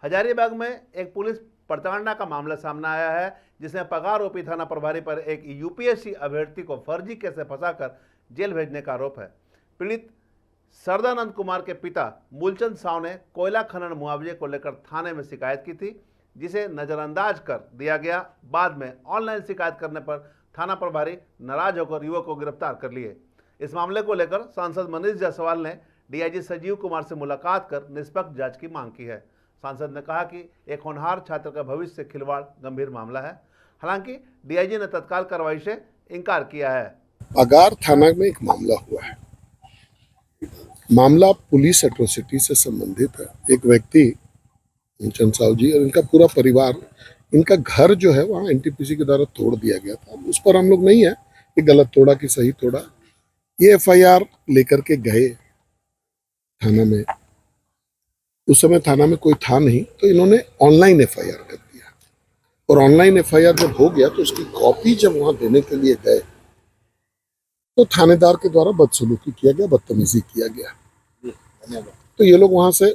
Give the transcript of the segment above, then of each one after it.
हजारीबाग में एक पुलिस प्रताड़ना का मामला सामने आया है, जिसमें पगारोपी थाना प्रभारी पर एक यूपीएससी अभ्यर्थी को फर्जी केस से फंसाकर जेल भेजने का आरोप है। पीड़ित सरदानंद कुमार के पिता मूलचंद साव ने कोयला खनन मुआवजे को लेकर थाने में शिकायत की थी, जिसे नजरअंदाज कर दिया गया। बाद में ऑनलाइन शिकायत करने पर थाना प्रभारी नाराज होकर युवक को गिरफ्तार कर लिए। इस मामले को लेकर सांसद मनीष जायसवाल ने डीआईजी संजीव कुमार से मुलाकात कर निष्पक्ष जांच की मांग की है। सांसद ने कहा कि एक होनहार छात्र का भविष्य से खिलवाड़ गंभीर मामला है। हालांकि डीआईजी ने तत्काल कार्रवाई से इनकार किया है। पगार थाना में एक मामला हुआ है। मामला पुलिस एट्रोसिटी से संबंधित है। एक व्यक्ति मूलचंद साव जी और इनका पूरा परिवार, इनका घर जो है वहाँ एनटीपीसी के द्वारा तोड़ दिया गया था। उस पर हम लोग नहीं है कि गलत तोड़ा कि सही तोड़ा। ये एफआईआर लेकर के गए थाना में। उस समय थाना में कोई था नहीं, तो इन्होंने ऑनलाइन एफआईआर कर दिया। और ऑनलाइन एफआईआर जब हो गया तो उसकी कॉपी जब वहां देने के लिए गए तो थानेदार के द्वारा बदसलूकी किया गया, बदतमीजी किया गया। तो ये लोग वहां से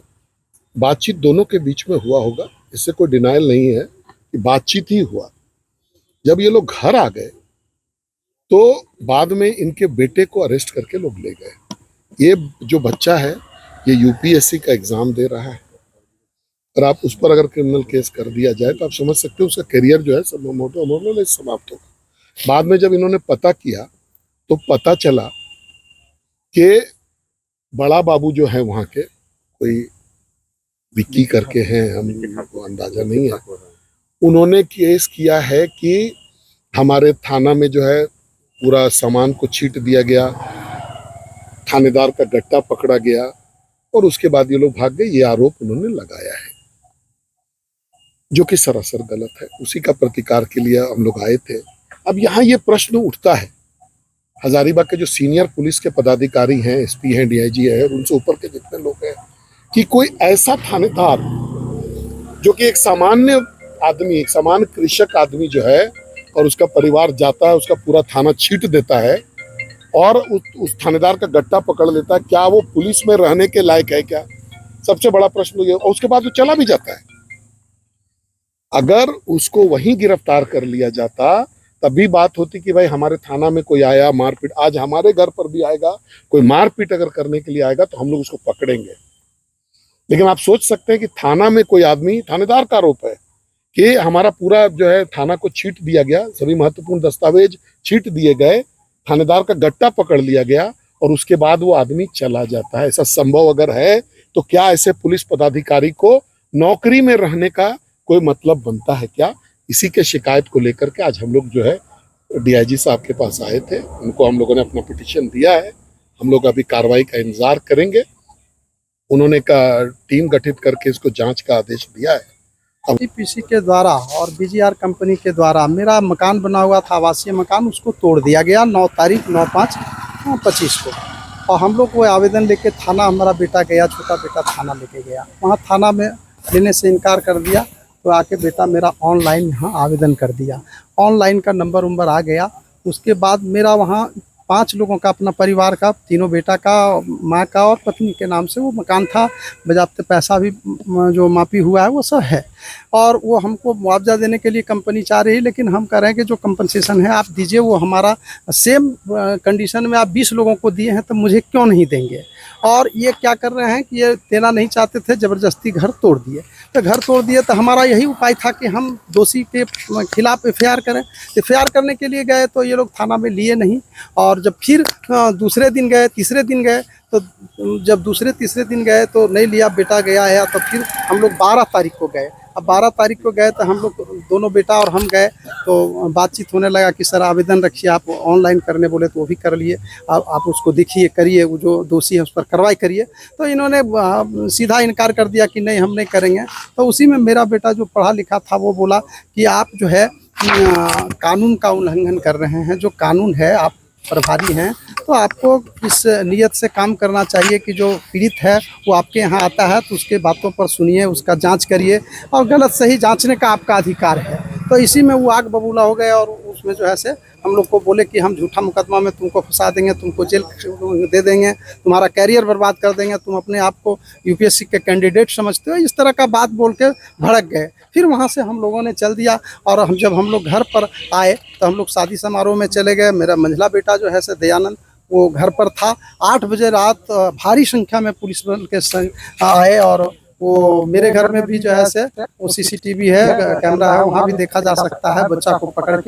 बातचीत दोनों के बीच में हुआ होगा, इससे कोई डिनायल नहीं है कि बातचीत ही हुआ। जब ये लोग घर आ गए तो बाद में इनके बेटे को अरेस्ट करके लोग ले गए। ये जो बच्चा है ये यूपीएससी का एग्जाम दे रहा है, और आप उस पर अगर क्रिमिनल केस कर दिया जाए तो आप समझ सकते हो उसका करियर जो है सब मोटो समाप्त होगा। बाद में जब इन्होंने पता किया तो पता चला कि बड़ा बाबू जो है वहाँ के कोई विक्की करके हैं, हमको अंदाजा नहीं है, उन्होंने केस किया है कि हमारे थाना में जो है पूरा सामान को छीट दिया गया, थानेदार का गट्टा पकड़ा गया और उसके बाद ये लोग भाग गए। ये आरोप उन्होंने लगाया है, जो कि सरासर गलत है। उसी का प्रतिकार के लिए हम लोग आए थे। अब यहाँ ये प्रश्न उठता है, हजारीबाग के जो सीनियर पुलिस के पदाधिकारी हैं, एसपी हैं, डीआईजी है और उनसे ऊपर के जितने लोग हैं, कि कोई ऐसा थानेदार जो कि एक सामान्य आदमी, एक सामान्य कृषक आदमी जो है और उसका परिवार जाता है, उसका पूरा थाना छीट देता है और उस थानेदार का गट्टा पकड़ लेता है, क्या वो पुलिस में रहने के लायक है क्या? सबसे बड़ा प्रश्न ये। और उसके बाद वो चला भी जाता है। अगर उसको वहीं गिरफ्तार कर लिया जाता तभी बात होती कि भाई हमारे थाना में कोई आया मारपीट। आज हमारे घर पर भी आएगा कोई, मारपीट अगर करने के लिए आएगा तो हम लोग उसको पकड़ेंगे। लेकिन आप सोच सकते हैं कि थाना में कोई आदमी, थानेदार का आरोप है कि हमारा पूरा जो है थाना को छीट दिया गया, सभी महत्वपूर्ण दस्तावेज छीट दिए गए, थानेदार का गट्टा पकड़ लिया गया और उसके बाद वो आदमी चला जाता है। ऐसा संभव अगर है तो क्या ऐसे पुलिस पदाधिकारी को नौकरी में रहने का कोई मतलब बनता है क्या? इसी के शिकायत को लेकर के आज हम लोग जो है डीआईजी साहब के पास आए थे। उनको हम लोगों ने अपना पिटीशन दिया है। हम लोग अभी कार्रवाई का इंतजार करेंगे। उन्होंने का टीम गठित करके इसको जांच का आदेश दिया है। एनटीपीसी के द्वारा और बीजीआर कंपनी के द्वारा मेरा मकान बना हुआ था, आवासीय मकान, उसको तोड़ दिया गया 9 तारीख 9/5/25 को। और हम लोग वो आवेदन लेके थाना, हमारा बेटा गया, छोटा बेटा थाना लेके गया। वहाँ थाना में लेने से इनकार कर दिया तो आके बेटा मेरा ऑनलाइन यहाँ आवेदन कर दिया। ऑनलाइन का नंबर आ गया। उसके बाद मेरा वहाँ 5 लोगों का, अपना परिवार का, तीनों बेटा का, माँ का और पत्नी के नाम से वो मकान था। बजाते पैसा भी जो मापी हुआ है वो सब है। और वो हमको मुआवजा देने के लिए कंपनी चाह रही है, लेकिन हम कह रहे हैं कि जो कंपनसेशन है आप दीजिए, वो हमारा सेम कंडीशन में आप 20 लोगों को दिए हैं तो मुझे क्यों नहीं देंगे? और ये क्या कर रहे हैं कि ये देना नहीं चाहते थे, ज़बरदस्ती घर तोड़ दिए। तो घर तोड़ दिए तो हमारा यही उपाय था कि हम दोषी के खिलाफ एफआईआर करें। एफआईआर करने के लिए गए तो ये लोग थाना में लिए नहीं। और जब फिर दूसरे दिन गए, तीसरे दिन गए, तो जब दूसरे तीसरे दिन गए तो नहीं लिया, बेटा गया है। तो फिर हम लोग 12 तारीख को गए। अब 12 तारीख को गए तो हम लोग दोनों, बेटा और हम गए, तो बातचीत होने लगा कि सर आवेदन रखिए, आप ऑनलाइन करने बोले तो वो भी कर लिए, आप उसको देखिए, करिए, वो जो दोषी है उस पर कार्रवाई करिए। तो इन्होंने सीधा इनकार कर दिया कि नहीं हम नहीं करेंगे। तो उसी में मेरा बेटा जो पढ़ा लिखा था वो बोला कि आप जो है कानून का उल्लंघन कर रहे हैं। जो कानून है, आप प्रभारी हैं तो आपको इस नियत से काम करना चाहिए कि जो पीड़ित है वो आपके यहाँ आता है तो उसके बातों पर सुनिए, उसका जांच करिए और गलत सही जांचने का आपका अधिकार है। तो इसी में वो आग बबूला हो गए और उसमें जो है से हम लोग को बोले कि हम झूठा मुकदमा में तुमको फंसा देंगे, तुमको जेल दे देंगे, तुम्हारा कैरियर बर्बाद कर देंगे, तुम अपने आप को यूपीएससी के कैंडिडेट समझते हो, इस तरह का बात बोल के भड़क गए। फिर वहाँ से हम लोगों ने चल दिया और जब हम लोग घर पर आए तो हम लोग शादी समारोह में चले गए। मेरा मंझला बेटा जो है से दयानंद वो घर पर था। 8 बजे रात भारी संख्या में पुलिस बल के संग आए और वो मेरे घर में भी जो है से वो सीसीटीवी है, कैमरा है, वहाँ भी देखा जा सकता है बच्चा को पकड़ के